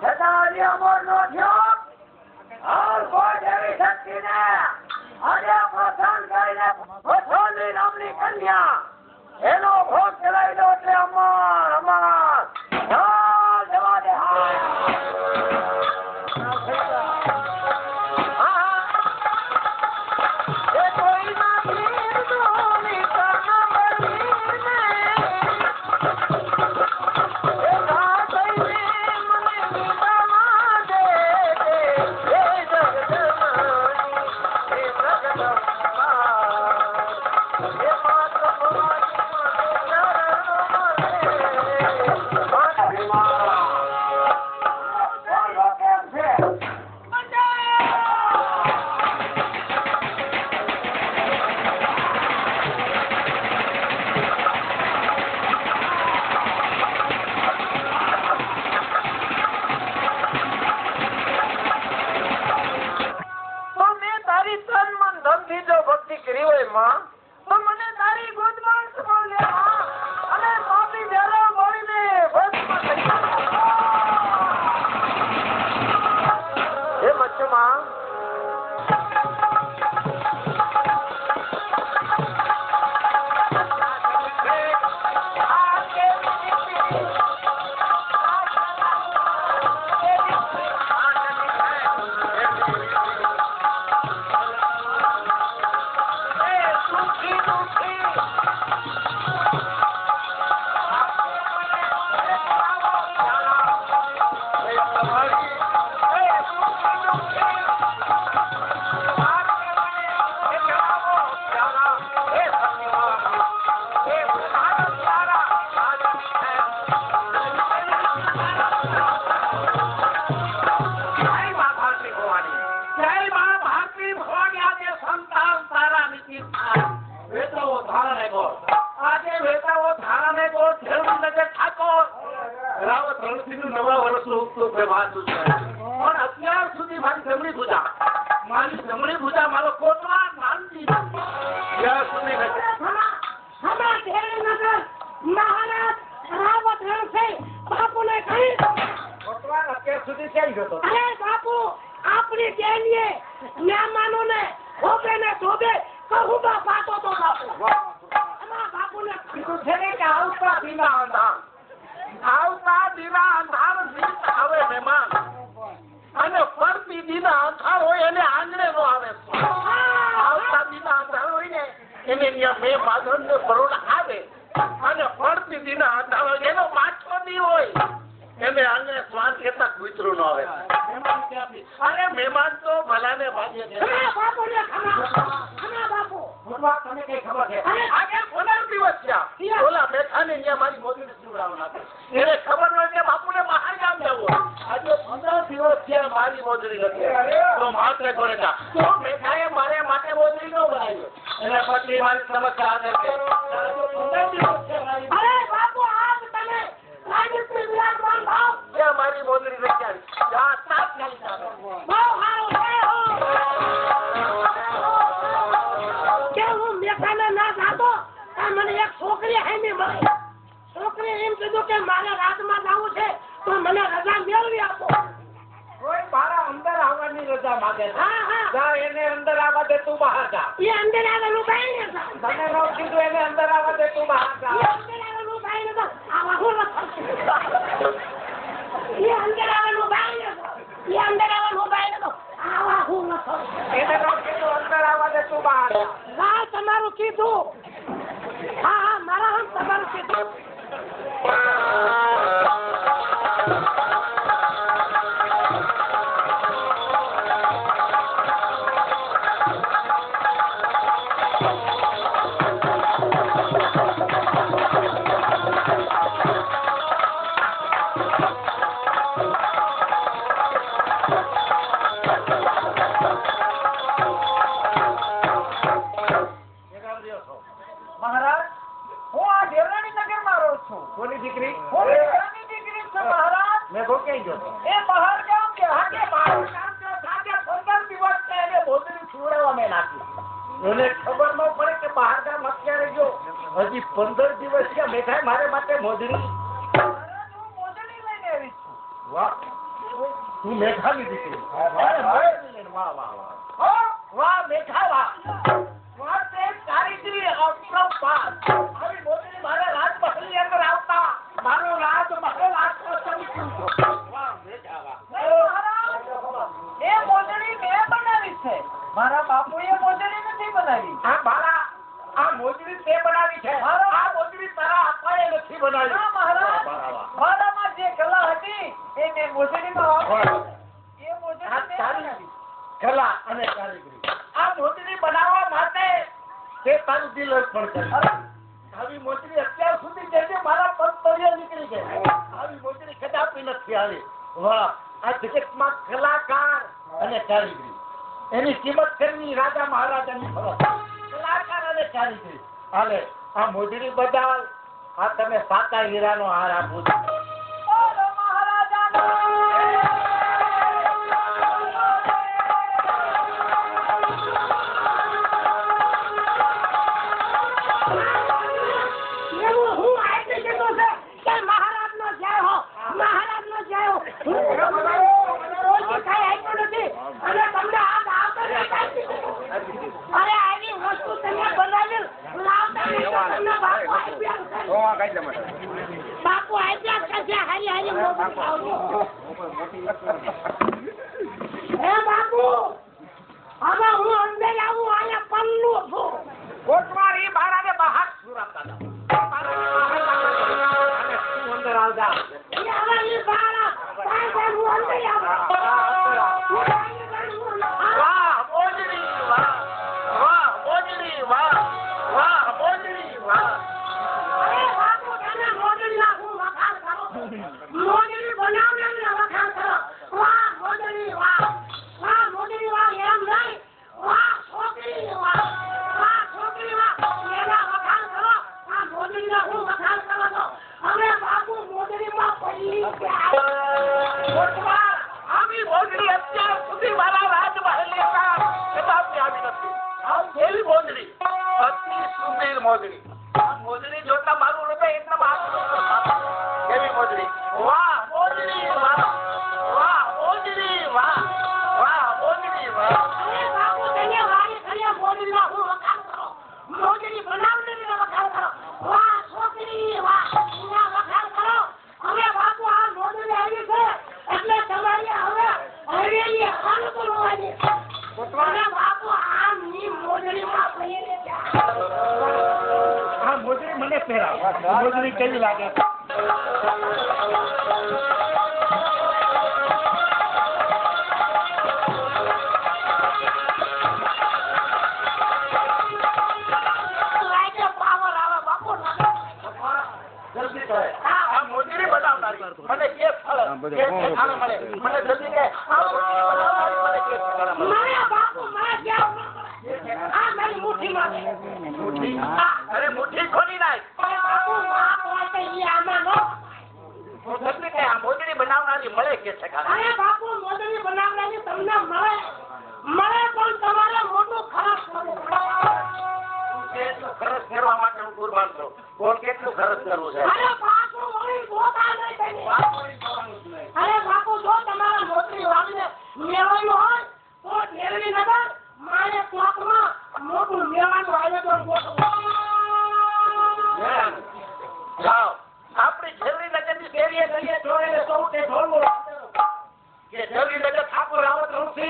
છતાં હજી અમર નો થયો. હાલ કોઈ દેવી શક્તિને આજે પ્રસન્ન કરીને વસોલી નામની કન્યા એનો ભોગ ચલાવી દો એટલે અમર અમર જવા દે. હજી 15 દિવસ થયા મેઠાઈ મારે માટે મોજડી મોજડી લઈને આવી છું. વાહ તું મેઘાની દીકરી. અરે વાહ વાહ વાહ વાહ મેઘા વાહ. વાહ તે કારીગરી અપરંપાર. આવી મોટી મારા રાજમહેલની અંદર આવતા મારો રાજમહેલ આખો ચમકી ઉઠ્યો. વાહ મેઘા વાહ. એ મોજડી મેં બનાવી છે, મારા બાપુએ મોજડી નથી બનાવી. આ મારા આ મોજડી તે બનાવી છે. આ મોજડી તારા આપાએ નથી બનાવી. ના મહારાજ, મારામાં જે કલા હતી એ મેં મોજડીમાં વાપરી. એ મોજડી આ મેં તારી બનાવી. કલા અને કારીગરી. આ મોજડી બનાવવા માટે તે તારું દિલ અર્પણ કર્યું. આવી મોજડી અત્યાર સુધી જેને મારા પગ તળિયે નીકળી ગઈ. આવી મોજડી કદાપી નથી આવી. વાહ, આ જગતમાં કલાકાર અને કારીગરી એની કિંમત કરવી રાજા મહારાજાની ફરજ. કલાકાર અને કારીગરી. હાલે આ મોજડી બદલ આ તમે સાતા હીરાનો હાર આપો છો. બોલો મહારાજાનો. બાપુ આપ્યા કરશે હારી હારી હે બાપુ હવે હું અંદર આવું અહીંયા પલ્લું છું. કોટવારી મહારાજે બહાર સુરાતા અને તું અંદર આવજા. હવે ઈ બાળા કાંઈ હું અંદર આવું. વાહ મોજડી વાહ વાહ મોજડી વાહ વાહ મોજડી વાહ. અરે બાપુ તને મોજડીના હું વખાણ કરો. મોજડી બનાવનારને વખાણ કરો. વાહ મોજડી વાહ વાહ મોજડી વાહ એમ નહીં. વાહ છોકરી વાહ વાહ છોકરી વાહ એના વખાણ કરો. આ મોજડીના હું વખાણ કરો છો. હવે બાપુ મોજડીમાં પડી ગયા. કોટવાર આવી મોજડી અત્યાર સુધી મારા રાજમહેલની અંદર કદાપી આવી નથી. આ કેવી મોજડી, અતિ સુંદર મોજડી. આ મોજડી જોતા મારું હૃદય એકદમ કેવી મોજડી. વાહ મોજડી વાહ વાહ મોજડી વાહ વાહ મોજડી વાહ. અરે બાપુ તને વારી કર્યા મોજડીના હું વખાણ કરો. મોજડી બનાવનારને વખાણ કરો. વાહ છોકરી વાહ એના વખાણ કરો. હવે બાપુ આ મોજડી આવી છે એટલે તમારી હવે હવેલી હાલ કરવાની. અને બાપુ આ ની મોજડીમાં પડી ગયા. આ મોજડી મને પહેરાવ. મોજડી કેવી લાગે? લાગે પાવર આવે બાપુ. જલ્દી કહે. આ મોજડી બનાવનારી મને કે ફળ કે ઠેકાણા મળે. મને જલ્દી કહે. આ મોજડી બનાવનારી મને કે ઠેકાણા મળે. મારા બાપુ મારા ક્યાં આ મારી મુઠ્ઠીમાં છે. મુઠ્ઠી? અરે મુઠ્ઠી ખોલી નાખ. અરે બાપુ બાપ હોય તો ઈ આમાં નો. જલ્દી કહે. આ મોજડી બનાવનારી મળે કે ઠેકાણા? અરે બાપુ મોજડી બનાવનારી તમને મળે પણ તમારે મોટું ખર્ચ કરવું પડે. કેટલું ખર્ચ કરવા માટે હું કુરબાન છું. બોલ કેટલું ખર્ચ કરવું છે? અરે બાપુ વળી ગોતા નહીં તેની. અરે બાપુ જો તમારા મોજડી વાળીને મેળવાનું હોય તો ઢેરડી નગર મારે ચોકમાં મોટું મેળવાનું આયોજન ગોઠવો. જાઓ આપણી છેલ્લી નગરની શેરીએ ગલીએ જોડે સૌને ઢોલવું કે છેલ્લી નગર ઠાકોર રાવત ઋષિ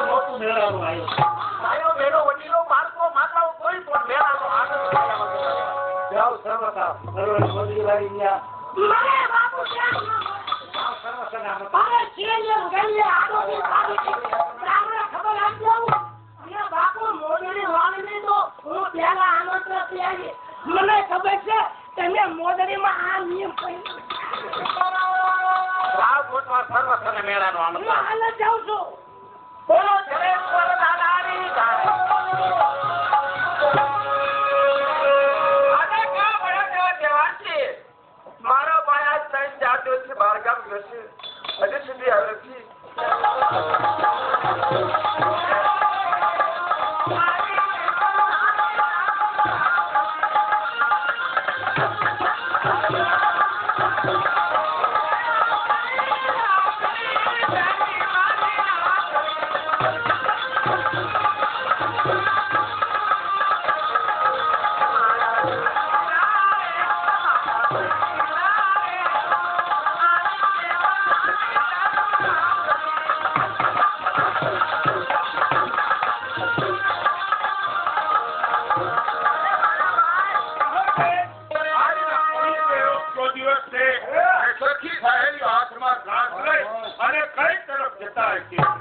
મોટું મેળાનું આવ્યું. આયો મેળો વડીલો બાળકો માતાઓ કોઈ પણ મેળાનો આનંદ જાઓ સર્વતા મોદી વાળી ગયા. મને બાપુ ક્યાં જાઓ સર્વસના અરે છેલ્લે ગલીએ આડોની પાડી રામને ખબર આપી આવું. અને બાપુ મોજડી વાળીની તો હું પહેલા આમંત્રણ આવી. મને ખબર છે તમે મોજડીમાં આ નિયમ કર્યો. રાવ ગોઠવા સર્વસના મેળાનો આનંદ. હું હાલ જ જાઉં છું. બોલો જલેશ્વર દાદાની જય. આજે કા બળા જવાન છે. મારો ભાઈ આજ ત્રણ ચાર દિવસથી બહારગામ ગયો છે. હજી સુધી આવ્યો નથી. અને કઈ તરફ જતા હશે